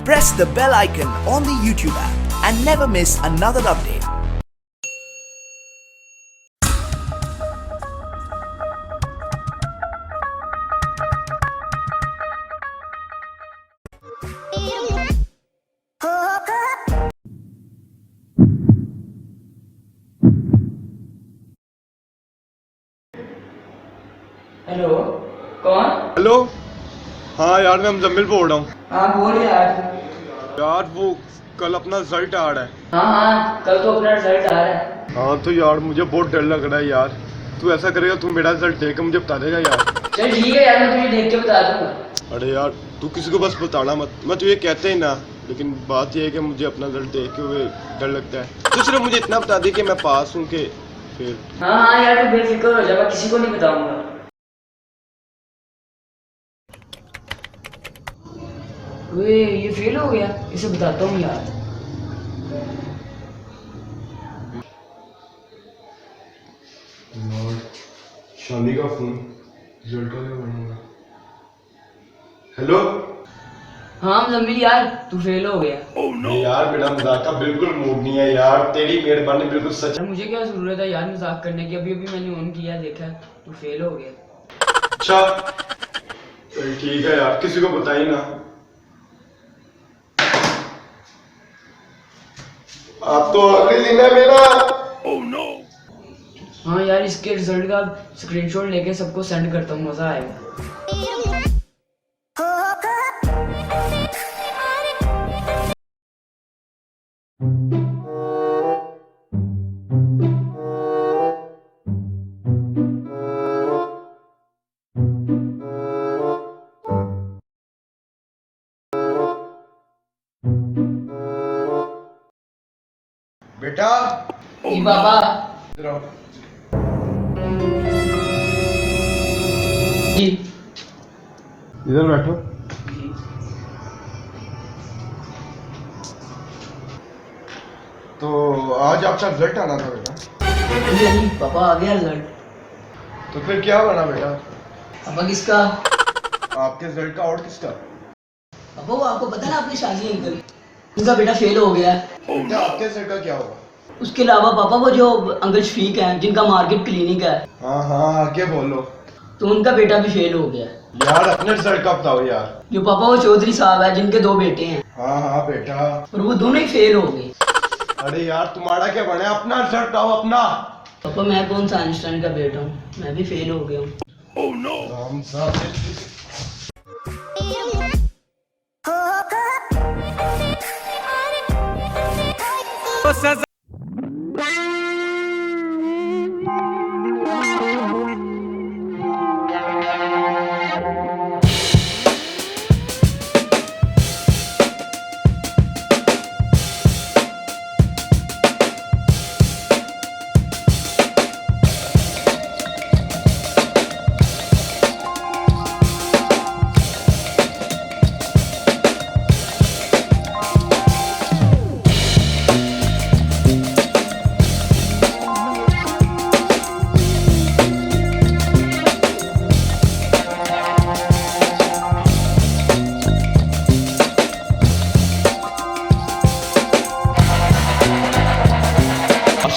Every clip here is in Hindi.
press the bell icon on the YouTube app and never miss another update. Hello, कौन? हेलो। हाँ यार, मैं मुजम्मिल बोल रहा हूँ। हाँ बोल यार। यार वो कल अपना रिजल्ट आ रहा है। हाँ कल तो अपना रिजल्ट आ रहा है। हाँ तो यार मुझे बहुत डर लग रहा है यार। तू ऐसा करेगा, तू मेरा रिजल्ट देख के मुझे बता देगा यार। चल ठीक है यार, मैं तुझे देख के बता दूंगा। अरे यार तू किसी को बस बताना मत, मैं तुझे कहते ही ना, लेकिन बात यह है कि मुझे अपना रिजल्ट देख के हुए डर लगता है। तो सिर्फ मुझे इतना बता दे कि मैं पास हूँ कि फिर। हाँ यार तू बेफिक्र हो जा, मैं किसी को नहीं बताऊंगा। ये फेल हो गया, इसे बताता हूँ यार। शाली का फोन, रिजल्ट का क्या बनूंगा। हेलो। हाँ मुजम्मिल यार, तू फेल हो गया। नहीं यार, मेरा मजाक का बिल्कुल मूड नहीं है यार, तेरी मेहरबानी बिल्कुल सच। मुझे क्या जरूरत है यार मजाक करने की, अभी अभी मैंने ऑन किया, देखा तू फेल हो गया। अच्छा ठीक है यार, किसी को बताई ना। आप तो अगले दिन है मेरा। हाँ यार, इसके रिजल्ट का स्क्रीनशॉट लेके सबको सेंड करता हूँ, मजा आएगा। बेटा जी पापा। इधर आओ। जी इधर बैठो। तो आज आपका रिजल्ट आना था बेटा। जी पापा, आ गया रिजल्ट। तो फिर क्या बना बेटा? पापा किसका? आपके रिजल्ट का और किसका? पापा वो आपको पता है ना, अपनी शादी अंकल, उनका बेटा फेल हो गया है। बेटा आपके रिजल्ट का क्या होगा? उसके अलावा पापा वो जो अंकल शफीक हैं, जिनका मार्केट क्लिनिक है, हाँ हाँ आगे बोलो। तो उनका बेटा भी फेल हो गया है। यार अपने रिजल्ट का बताओ यार। जो पापा वो चौधरी साहब है, जिनके 2 बेटे हैं, हाँ हाँ बेटा। और वो दोनों ही फेल हो गए। अरे यार तुम्हारा क्या बने, अपना रिजल्ट बताओ अपना। पापा मैं कौन सा आइंस्टाइन का बेटा हूँ, मैं भी फेल हो गया हूँ। राम साहब।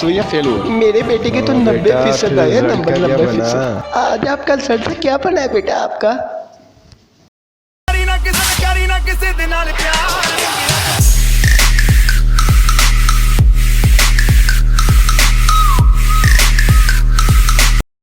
या फेल हुआ? मेरे बेटे के तो 90% आए, नंबर 90%। बना? आज आपका रिजल्ट क्या बना है बेटा आपका?